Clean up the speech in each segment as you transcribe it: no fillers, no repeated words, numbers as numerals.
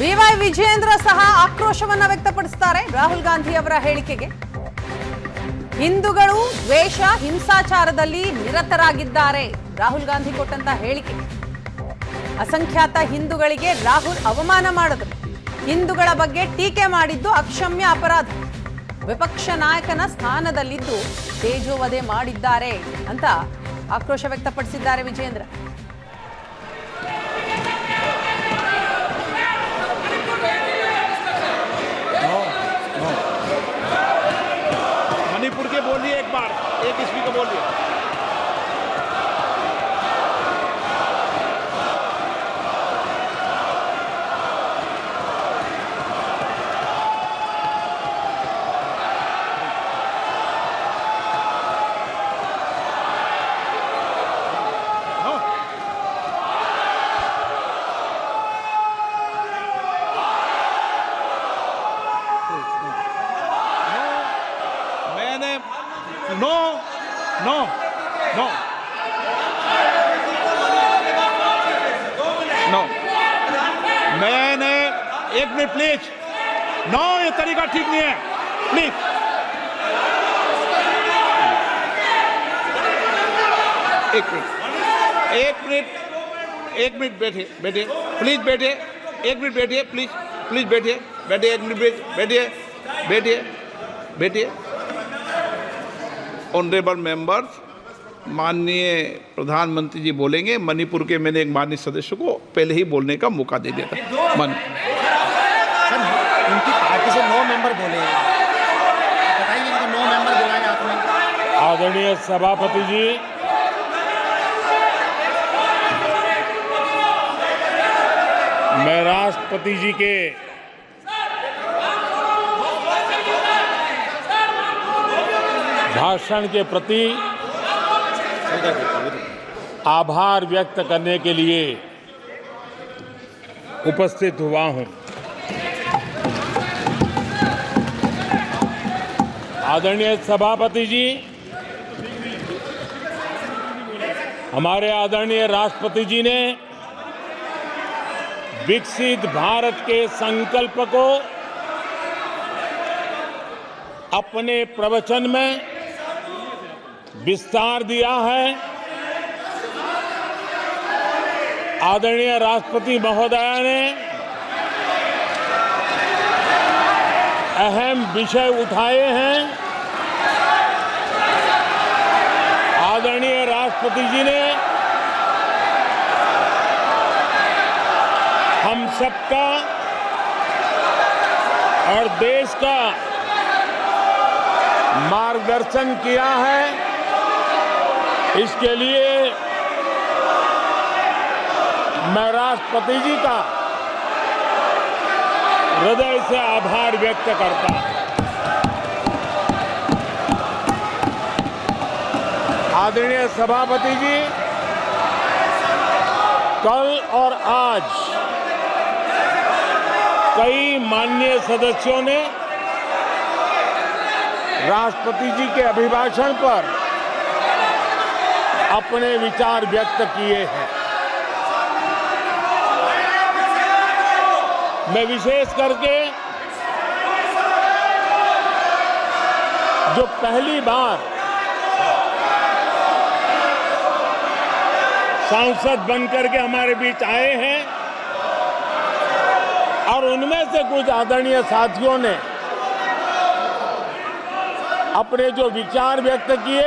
B Y Vijayendra ಸಹ ಆಕ್ರೋಶವನ್ನ ವ್ಯಕ್ತಪಡಿಸುತ್ತಾರೆ ರಾಹುಲ್ ಗಾಂಧಿ ಅವರ ಹೇಳಿಕೆಗೆ. ಹಿಂದೂಗಳು ದ್ವೇಷ ಹಿಂಸಾಚಾರದಲ್ಲಿ ನಿರತರಾಗಿದ್ದಾರೆ. ರಾಹುಲ್ ಗಾಂಧಿ ಕೊಟ್ಟಂತ ಹೇಳಿಕೆ. ಅಸಂಖ್ಯಾತ ಹಿಂದೂಗಳಿಗೆ ರಾಹುಲ್ ಅವಮಾನ ಮಾಡಿದ್ರು. ಹಿಂದೂಗಳ ಬಗ್ಗೆ ಟೀಕೆ ಮಾಡಿದ್ದು ಅಕ್ಷಮ್ಯ ಅಪರಾಧ. ವಿಪಕ್ಷ ನಾಯಕನ ಸ್ಥಾನದಲ್ಲಿದ್ದು ತೇಜೋವಧೆ ಮಾಡಿದ್ದಾರೆ ಅಂತ ಆಕ್ರೋಶ ವ್ಯಕ್ತಪಡಿಸಿದ್ದಾರೆ ವಿಜಯೇಂದ್ರ. मणिपुर के बोलिए एक बार, एक स्पीकर बोलिए. नो नो नो नो मैंने एक मिनट प्लीज. नो, ये तरीका ठीक नहीं है. प्लीज एक मिनट बैठिए प्लीज. बैठिए एक मिनट. बैठिए प्लीज बैठिए एक मिनट. बैठिए. ऑनरेबल मेंबर्स, माननीय प्रधानमंत्री जी बोलेंगे. मणिपुर के मैंने एक माननीय सदस्य को पहले ही बोलने का मौका दे दिया था. सर, उनकी पार्टी से 9 मेंबर बोले, बताइए इनको 9 मेंबर बुलाए आपने. आदरणीय सभापति जी, मैं राष्ट्रपति जी के भाषण के प्रति आभार व्यक्त करने के लिए उपस्थित हुआ हूं. आदरणीय सभापति जी, हमारे आदरणीय राष्ट्रपति जी ने विकसित भारत के संकल्प को अपने प्रवचन में विस्तार दिया है. आदरणीय राष्ट्रपति महोदया ने अहम विषय उठाए हैं. आदरणीय राष्ट्रपति जी ने हम सबका और देश का मार्गदर्शन किया है. इसके लिए मैं राष्ट्रपति जी का हृदय से आभार व्यक्त करता हूं. आदरणीय सभापति जी, कल और आज कई माननीय सदस्यों ने राष्ट्रपति जी के अभिभाषण पर अपने विचार व्यक्त किए हैं. मैं विशेष करके जो पहली बार सांसद बनकर के हमारे बीच आए हैं और उनमें से कुछ आदरणीय साथियों ने अपने जो विचार व्यक्त किए,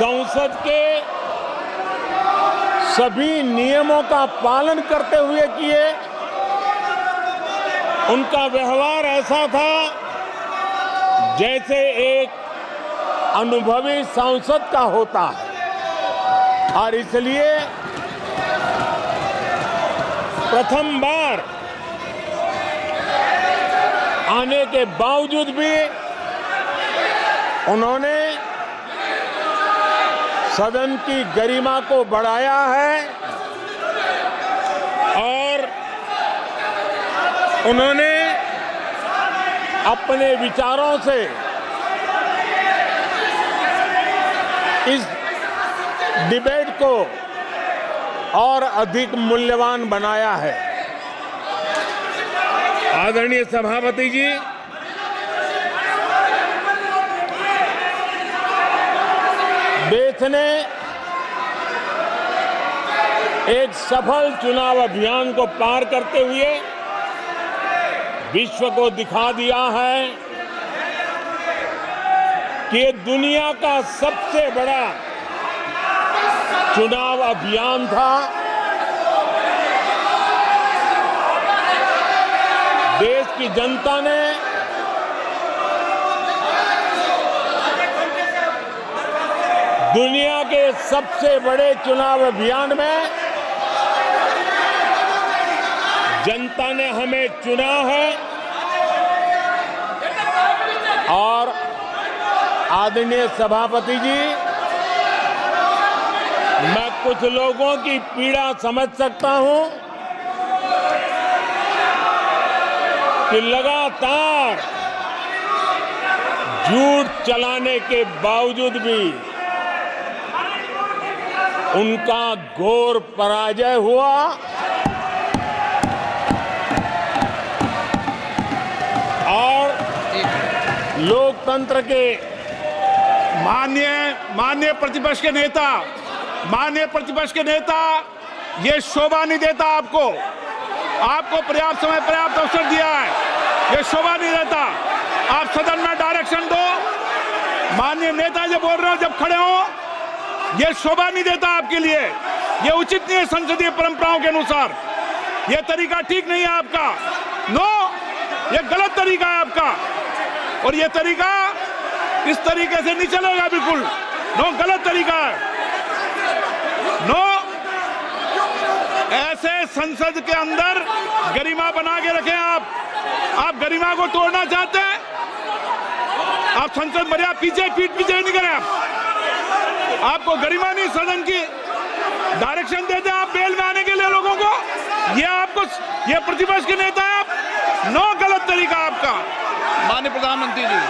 संसद के सभी नियमों का पालन करते हुए किए. उनका व्यवहार ऐसा था जैसे एक अनुभवी सांसद का होता है और इसलिए प्रथम बार आने के बावजूद भी उन्होंने सदन की गरिमा को बढ़ाया है और उन्होंने अपने विचारों से इस डिबेट को और अधिक मूल्यवान बनाया है। आदरणीय सभापति जी, देश ने एक सफल चुनाव अभियान को पार करते हुए विश्व को दिखा दिया है कि ये दुनिया का सबसे बड़ा चुनाव अभियान था। देश की जनता ने दुनिया के सबसे बड़े चुनाव अभियान में जनता ने हमें चुना है और आदरणीय सभापति जी, मैं कुछ लोगों की पीड़ा समझ सकता हूं कि लगातार झूठ चलाने के बावजूद भी उनका घोर पराजय हुआ और लोकतंत्र के माननीय प्रतिपक्ष के नेता, ये शोभा नहीं देता आपको पर्याप्त समय पर्याप्त अवसर दिया है, ये शोभा नहीं देता। आप सदन में डायरेक्शन दो। माननीय नेता जब बोल रहे हो, जब खड़े हो, ये शोभा नहीं देता आपके लिए, ये उचित नहीं है संसदीय परंपराओं के अनुसार। ये तरीका ठीक नहीं है आपका। नो, ये गलत तरीका है आपका और ये तरीका इस तरीके से नहीं चलेगा बिल्कुल। नो, गलत तरीका है। नो, ऐसे संसद के अंदर गरिमा बना के रखें आप गरिमा को तोड़ना चाहते हैं। आप संसद मर्यादा पीठ पीछे नहीं करें। आपको गरिमा नहीं, सदन की डायरेक्शन देते हैं आप बेल में आने के लिए लोगों को। ये प्रतिपक्ष के नेता है आप। नो, गलत तरीका आपका। माननीय प्रधानमंत्री जी,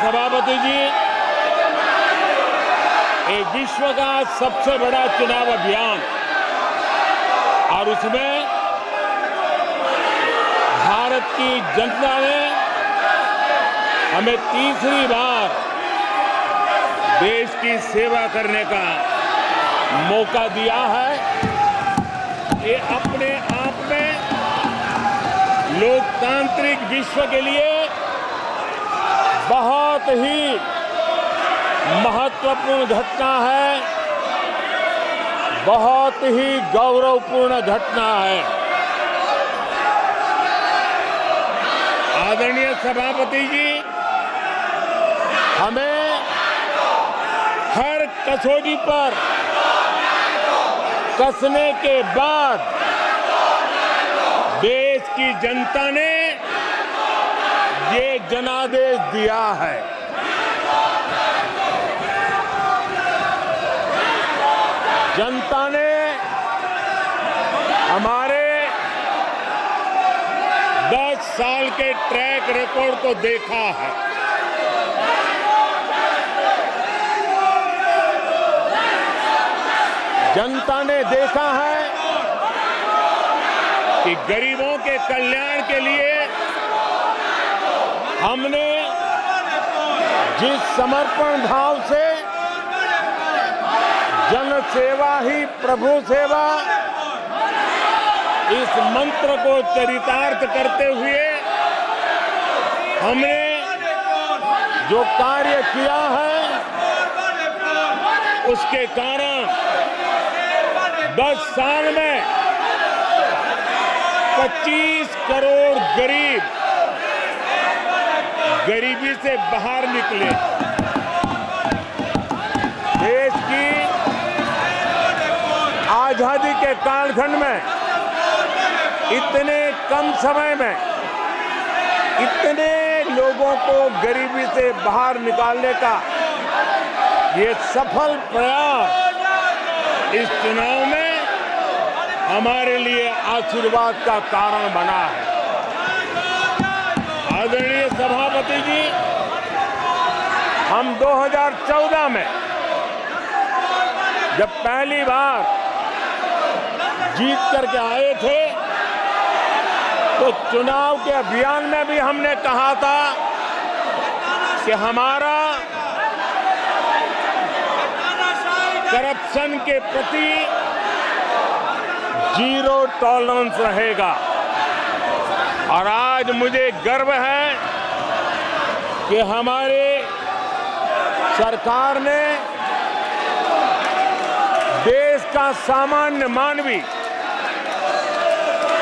सभापति जी, ये विश्व का सबसे बड़ा चुनाव अभियान और उसमें भारत की जनता ने हमें तीसरी बार देश की सेवा करने का मौका दिया है। ये अपने आप में लोकतांत्रिक विश्व के लिए बहुत ही महत्वपूर्ण घटना है, बहुत ही गौरवपूर्ण घटना है। आदरणीय सभापति जी, हमें हर कसौटी पर कसने के बाद देश की जनता ने ये जनादेश दिया है। जनता ने हमारे 10 साल के ट्रैक रिकॉर्ड को देखा है। जनता ने देखा है कि गरीबों के कल्याण के लिए हमने जिस समर्पण भाव से जन सेवा ही प्रभु सेवा इस मंत्र को चरितार्थ करते हुए हमने जो कार्य किया है, उसके कारण 10 साल में 25 करोड़ गरीब गरीबी से बाहर निकले। देश की आजादी के कालखंड में इतने कम समय में इतने लोगों को गरीबी से बाहर निकालने का ये सफल प्रयास इस चुनाव में हमारे लिए आशीर्वाद का कारण बना है। आदरणीय सभापति जी, हम 2014 में जब पहली बार जीत करके आए थे तो चुनाव के अभियान में भी हमने कहा था कि हमारा करप्शन के प्रति जीरो टॉलरेंस रहेगा। और आज मुझे गर्व है कि हमारे सरकार ने देश का सामान्य मानवी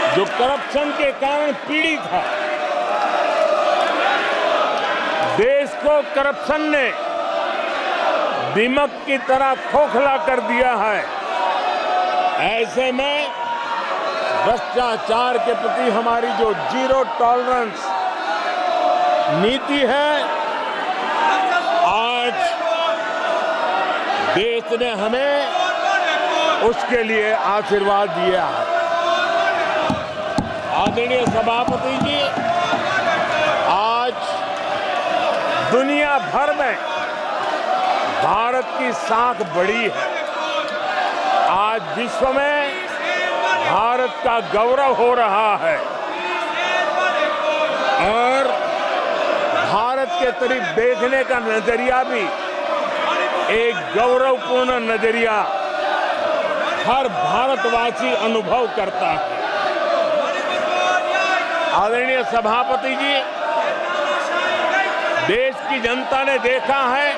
जो करप्शन के कारण पीड़ित है, देश को करप्शन ने दीमक की तरह खोखला कर दिया है। ऐसे में भ्रष्टाचार के प्रति हमारी जो जीरो टॉलरेंस नीति है, आज देश ने हमें उसके लिए आशीर्वाद दिया है। आदरणीय सभापति जी, आज दुनिया भर में भारत की साख बढ़ी है। आज विश्व में भारत का गौरव हो रहा है और भारत के तरफ देखने का नजरिया भी एक गौरवपूर्ण नजरिया हर भारतवासी अनुभव करता है। आदरणीय सभापति जी, देश की जनता ने देखा है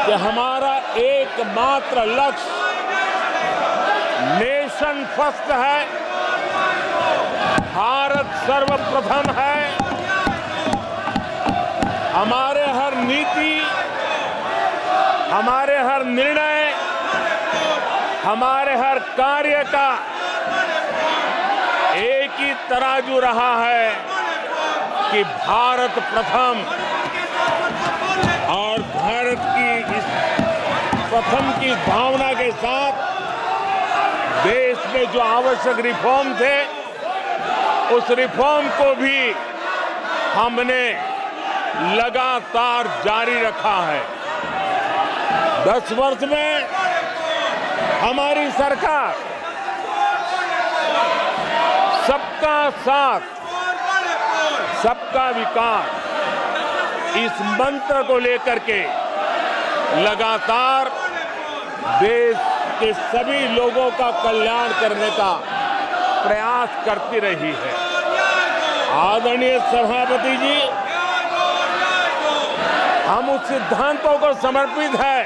कि हमारा एकमात्र लक्ष्य नेशन फर्स्ट है, भारत सर्वप्रथम है। हमारे हर नीति, हमारे हर निर्णय, हमारे हर कार्य का एक ही तराजू रहा है कि भारत प्रथम, और भारत की इस प्रथम की भावना के साथ देश में जो आवश्यक रिफॉर्म थे, उस रिफॉर्म को भी हमने लगातार जारी रखा है। 10 वर्ष में हमारी सरकार सबका साथ, सबका विकास, इस मंत्र को लेकर के लगातार देश के सभी लोगों का कल्याण करने का प्रयास करती रही है। आदरणीय सभापति जी, हम उस सिद्धांतों को समर्पित है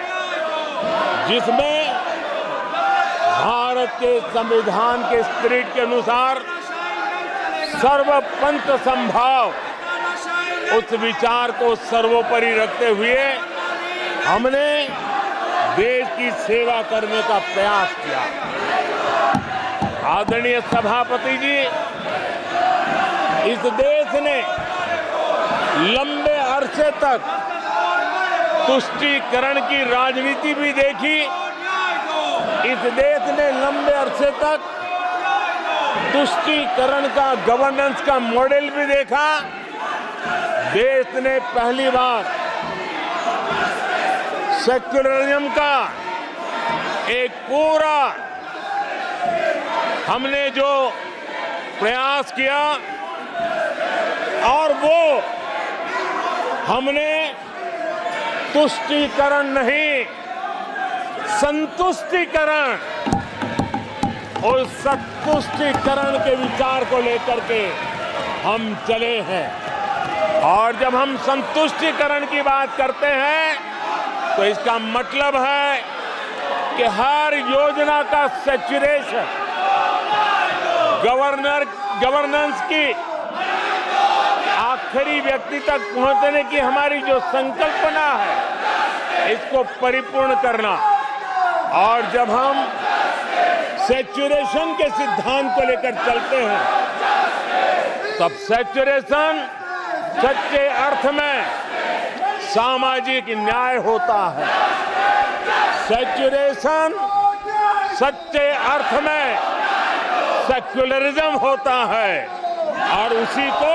जिसमें भारत के संविधान के स्पिरिट के अनुसार सर्वपंथ संभाव, उस विचार को सर्वोपरि रखते हुए हमने देश की सेवा करने का प्रयास किया। आदरणीय सभापति जी, इस देश ने लंबे अरसे तक तुष्टीकरण की राजनीति भी देखी। इस देश ने लंबे अरसे तक तुष्टीकरण का गवर्नेंस का मॉडल भी देखा। देश ने पहली बार सेक्युलरिज्म का एक पूरा हमने जो प्रयास किया, और वो हमने तुष्टीकरण नहीं, संतुष्टीकरण और संतुष्टीकरण के विचार को लेकर के हम चले हैं। और जब हम संतुष्टीकरण की बात करते हैं तो इसका मतलब है कि हर योजना का सैचुरेशन, गवर्नेंस की आखिरी व्यक्ति तक पहुंचने की हमारी जो संकल्पना है, इसको परिपूर्ण करना। और जब हम सेचुरेशन के सिद्धांत को लेकर चलते हैं, तब सेचुरेशन सच्चे अर्थ में सामाजिक न्याय होता है। सेचुरेशन सच्चे अर्थ में सेक्युलरिज्म होता है और उसी को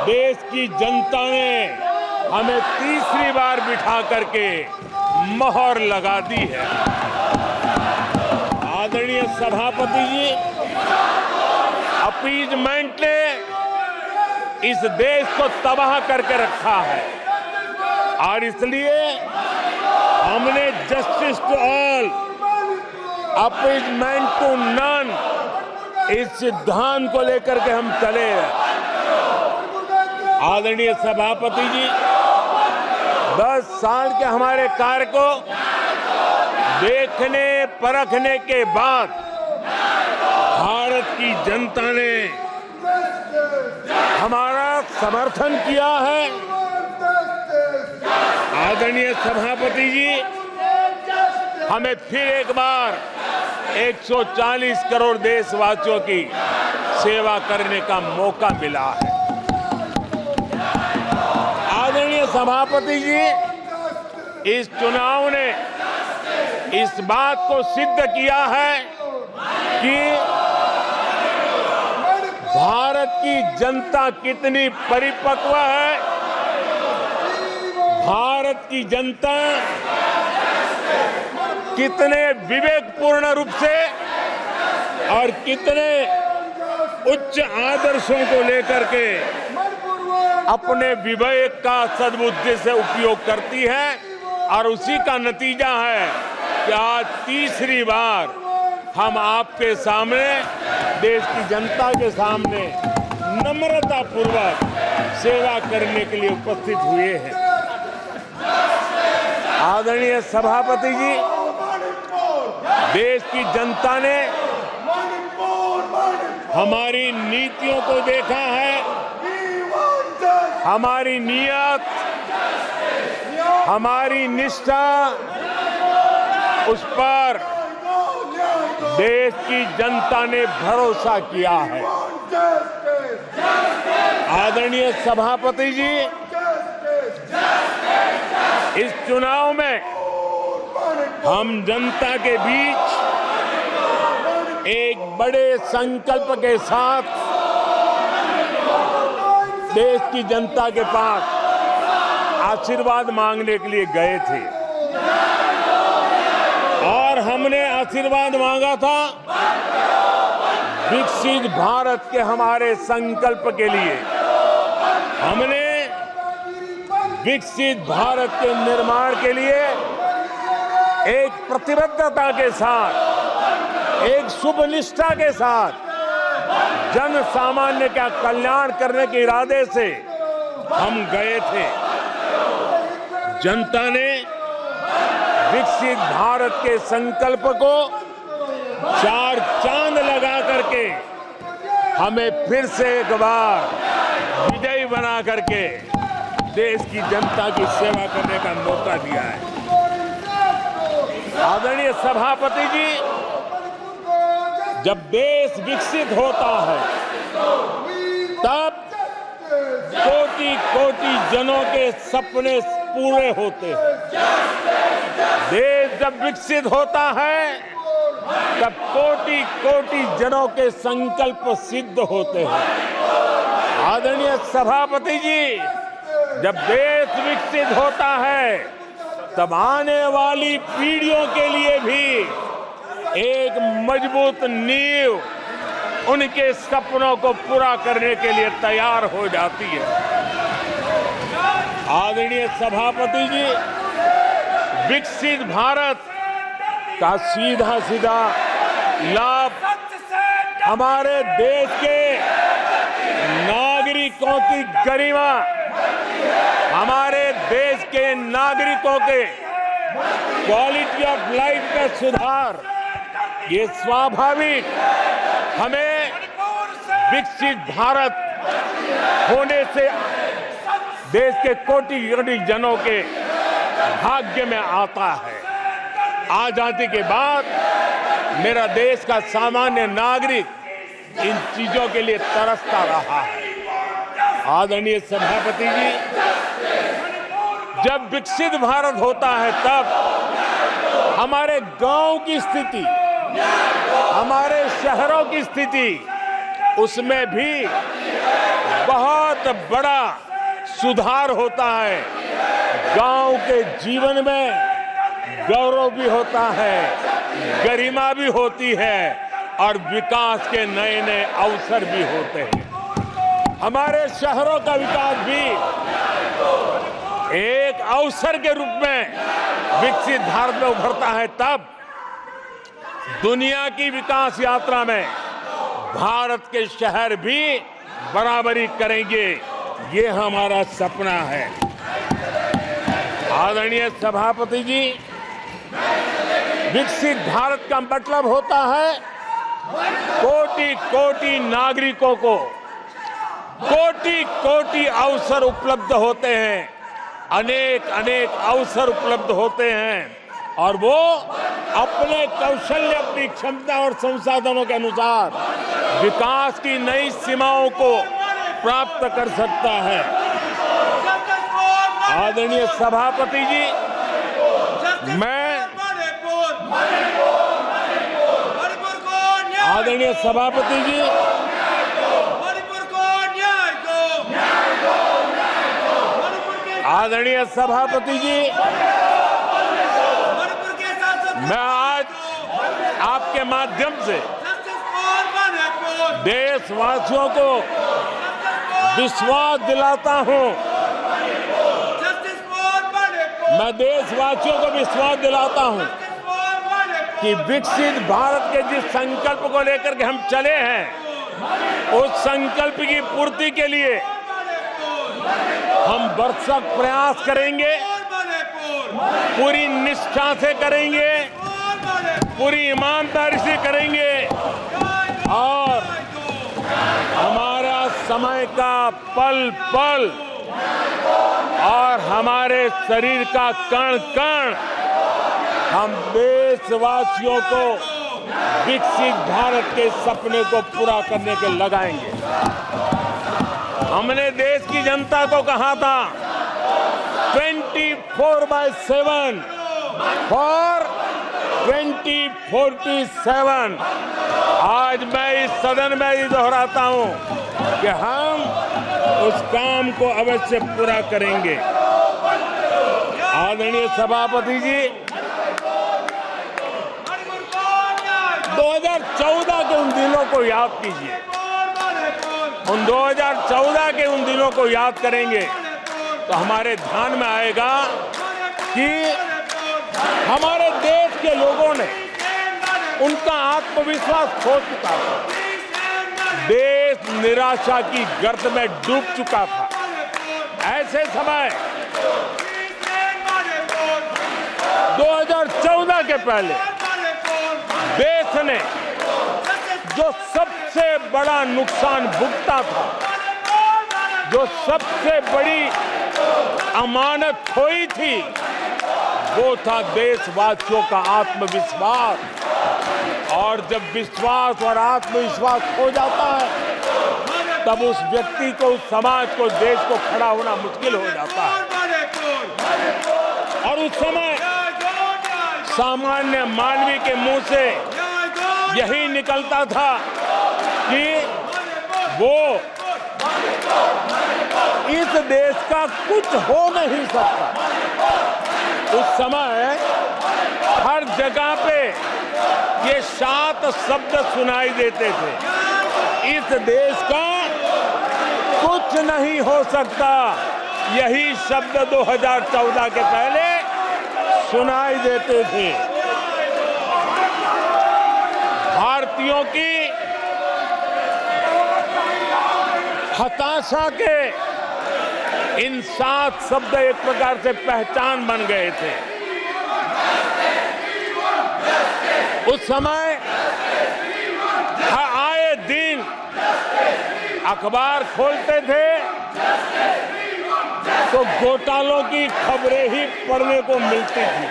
देश की जनता ने हमें तीसरी बार बिठा करके मोहर लगा दी है। आदरणीय सभापति जी, अपीजमेंट ने इस देश को तबाह करके रखा है और इसलिए हमने justice to all, appeasement to none, इस सिद्धांत को लेकर के हम चले हैं। आदरणीय सभापति जी, 10 साल के हमारे कार्य को देखने परखने के बाद भारत की जनता ने हमारा समर्थन किया है। आदरणीय सभापति जी, हमें फिर एक बार 140 करोड़ देशवासियों की सेवा करने का मौका मिला है। आदरणीय सभापति जी, इस चुनाव ने इस बात को सिद्ध किया है कि भारत की जनता कितनी परिपक्व है, भारत की जनता कितने विवेकपूर्ण रूप से और कितने उच्च आदर्शों को लेकर के अपने विवेक का सद्बुद्धि से उपयोग करती है और उसी का नतीजा है कि आज तीसरी बार हम आपके सामने, देश की जनता के सामने नम्रता पूर्वक सेवा करने के लिए उपस्थित हुए हैं। आदरणीय सभापति जी, देश की जनता ने हमारी नीतियों को देखा है, हमारी नियत, हमारी निष्ठा, उस पर देश की जनता ने भरोसा किया है। आदरणीय सभापति जी, इस चुनाव में हम जनता के बीच एक बड़े संकल्प के साथ देश की जनता के पास आशीर्वाद मांगने के लिए गए थे और हमने आशीर्वाद मांगा था विकसित भारत के हमारे संकल्प के लिए। हमने विकसित भारत के निर्माण के लिए एक प्रतिबद्धता के साथ, एक शुभ निष्ठा के साथ जन सामान्य का कल्याण करने के इरादे से हम गए थे। जनता ने विकसित भारत के संकल्प को 4 चांद लगा करके हमें फिर से एक बार विजयी बना करके देश की जनता की सेवा करने का मौका दिया है। आदरणीय सभापति जी, जब देश विकसित होता है तब कोटि कोटि जनों के सपने पूरे होते हैं। देश जब विकसित होता है तब कोटि कोटि जनों के संकल्प सिद्ध होते हैं। आदरणीय सभापति जी, जब देश विकसित होता है तब आने वाली पीढ़ियों के लिए भी एक मजबूत नींव उनके सपनों को पूरा करने के लिए तैयार हो जाती है। आदरणीय सभापति जी, विकसित भारत का सीधा सीधा लाभ हमारे देश के नागरिकों की गरिमा, हमारे देश के नागरिकों के क्वालिटी ऑफ लाइफ में सुधार, ये स्वाभाविक हमें विकसित भारत होने से देश के कोटि कोटि जनों के भाग्य में आता है। आजादी के बाद मेरा देश का सामान्य नागरिक इन चीजों के लिए तरसता रहा है। आदरणीय सभापति जी, जब विकसित भारत होता है तब हमारे गांव की स्थिति, हमारे शहरों की स्थिति, उसमें भी बहुत बड़ा सुधार होता है। गांव के जीवन में गौरव भी होता है, गरिमा भी होती है और विकास के नए नए अवसर भी होते हैं। हमारे शहरों का विकास भी एक अवसर के रूप में विकसित भारत में उभरता है, तब दुनिया की विकास यात्रा में भारत के शहर भी बराबरी करेंगे, ये हमारा सपना है। आदरणीय सभापति जी, विकसित भारत का मतलब होता है कोटि कोटि नागरिकों को कोटि कोटि अवसर उपलब्ध होते हैं, अनेक अनेक अवसर उपलब्ध होते हैं और वो अपने कौशल्य, अपनी क्षमता और संसाधनों के अनुसार विकास की नई सीमाओं को प्राप्त कर सकता है। आदरणीय सभापति जी, आदरणीय सभापति जी, आदरणीय सभापति जी, मैं आज आपके माध्यम से देशवासियों को विश्वास दिलाता हूं, मैं देशवासियों को विश्वास दिलाता हूं कि विकसित भारत के जिस संकल्प को लेकर के हम चले हैं, उस संकल्प की पूर्ति के लिए हम भरसक प्रयास करेंगे, पूरी निष्ठा से करेंगे, पूरी ईमानदारी से करेंगे और हमारा समय का पल पल और हमारे शरीर का कण कण हम देशवासियों को विकसित भारत के सपने को पूरा करने के लगाएंगे। हमने देश की जनता को कहा था 24/7 फॉर 2047। आज मैं इस सदन में ही दोहराता हूं कि हम उस काम को अवश्य पूरा करेंगे। आदरणीय सभापति जी, 2014 के उन दिनों को याद कीजिए। उन 2014 के उन दिनों को याद करेंगे तो हमारे ध्यान में आएगा कि हमारे देश के लोगों ने उनका आत्मविश्वास खो चुका था, देश निराशा की गर्त में डूब चुका था। ऐसे समय 2014 के पहले देश ने जो सबसे बड़ा नुकसान भुगता था, जो सबसे बड़ी अमानत खोई थी, वो था देशवासियों का आत्मविश्वास। और जब विश्वास और आत्मविश्वास खो जाता है तब उस व्यक्ति को, उस समाज को, देश को खड़ा होना मुश्किल हो जाता है। और उस समय सामान्य मानवी के मुंह से यही निकलता था कि वो इस देश का कुछ हो नहीं सकता। उस समय हर जगह पे ये 7 शब्द सुनाई देते थे, इस देश का कुछ नहीं हो सकता। यही शब्द 2014 के पहले सुनाई देते थे। भारतीयों की हताशा के इन 7 शब्द एक प्रकार से पहचान बन गए थे। उस समय आए दिन अखबार खोलते थे तो घोटालों की खबरें ही पढ़ने को मिलती थी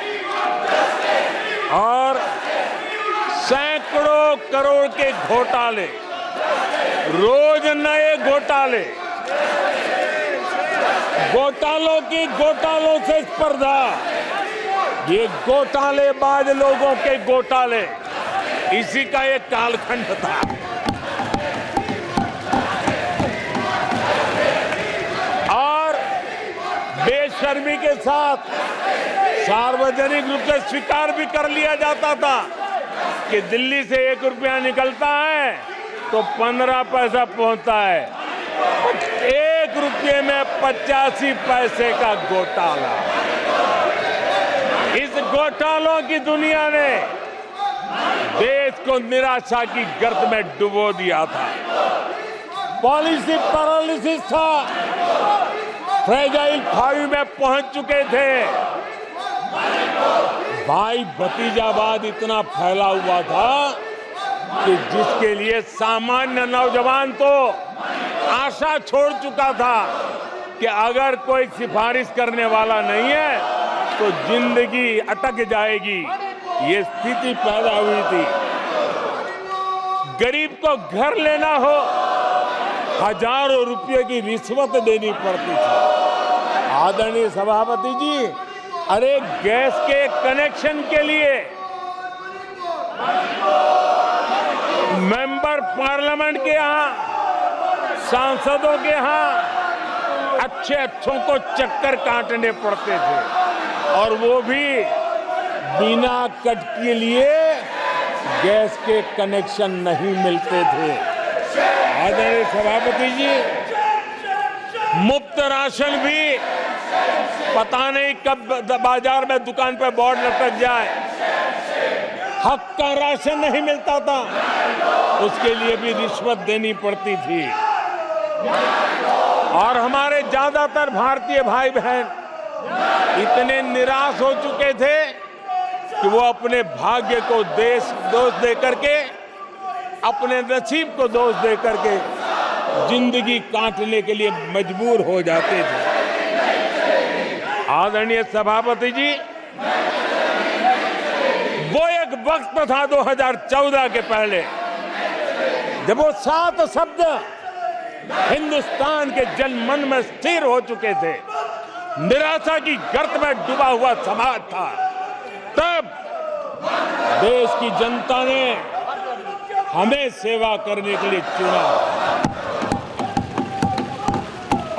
और करोड़ के घोटाले, रोज नए घोटाले, घोटालों से स्पर्धा, ये घोटालेबाज लोगों के घोटाले, इसी का एक कालखंड था। और बेशर्मी के साथ सार्वजनिक रूप से स्वीकार भी कर लिया जाता था कि दिल्ली से 1 रुपया निकलता है तो 15 पैसा पहुंचता है। 1 रुपये में 85 पैसे का घोटाला। इस घोटालों की दुनिया ने देश को निराशा की गर्त में डुबो दिया था। पॉलिसी पैरालिसिस था, फ्रेजाइल 5 में पहुंच चुके थे। भाई भतीजावाद इतना फैला हुआ था कि जिसके लिए सामान्य नौजवान तो आशा छोड़ चुका था कि अगर कोई सिफारिश करने वाला नहीं है तो जिंदगी अटक जाएगी। ये स्थिति पैदा हुई थी। गरीब को घर लेना हो, हजारों रुपए की रिश्वत देनी पड़ती थी। आदरणीय सभापति जी, अरे गैस के कनेक्शन के लिए मेंबर पार्लियामेंट के यहाँ, सांसदों के यहाँ अच्छों को चक्कर काटने पड़ते थे और वो भी बिना कट के लिए गैस के कनेक्शन नहीं मिलते थे। आदरणीय सभापति जी, मुफ्त राशन भी पता नहीं कब बाजार में दुकान पर बोर्ड लटक जाए, हक का राशन नहीं मिलता था, उसके लिए भी रिश्वत देनी पड़ती थी। और हमारे ज्यादातर भारतीय भाई बहन इतने निराश हो चुके थे कि वो अपने भाग्य को दोष दे करके, अपने नसीब को दोष दे करके जिंदगी काटने के लिए मजबूर हो जाते थे। आदरणीय सभापति जी, वो एक वक्त था 2014 के पहले, जब वो 7 शब्द हिंदुस्तान के जनमन में स्थिर हो चुके थे। निराशा की गर्त में डूबा हुआ समाज था। तब देश की जनता ने हमें सेवा करने के लिए चुना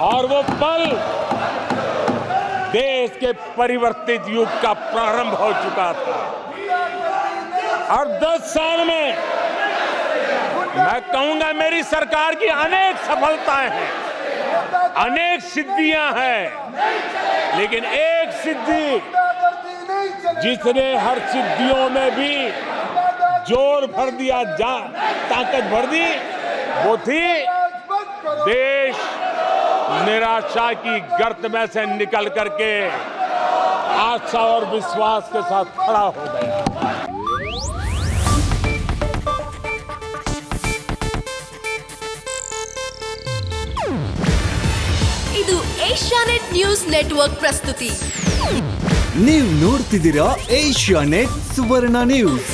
और वो पल देश के परिवर्तित युग का प्रारंभ हो चुका था। और 10 साल में मैं कहूंगा मेरी सरकार की अनेक सफलताएं हैं, अनेक सिद्धियां हैं, लेकिन एक सिद्धि जिसने हर सिद्धियों में भी जोर भर दिया, ताकत भर दी, वो थी देश निराशा की गर्त में से निकल करके आशा और विश्वास के साथ खड़ा हो गया। ಇದು ಏಷ್ಯಾನೆಟ್ ನ್ಯೂಸ್ ನೆಟ್ವರ್ಕ್ ಪ್ರಸ್ತುತಿ. ನೀವು ನೋಡ್ತಿದ್ದೀರಾ ಏಷ್ಯಾನೆಟ್ ಸುವರ್ಣ ನ್ಯೂಸ್.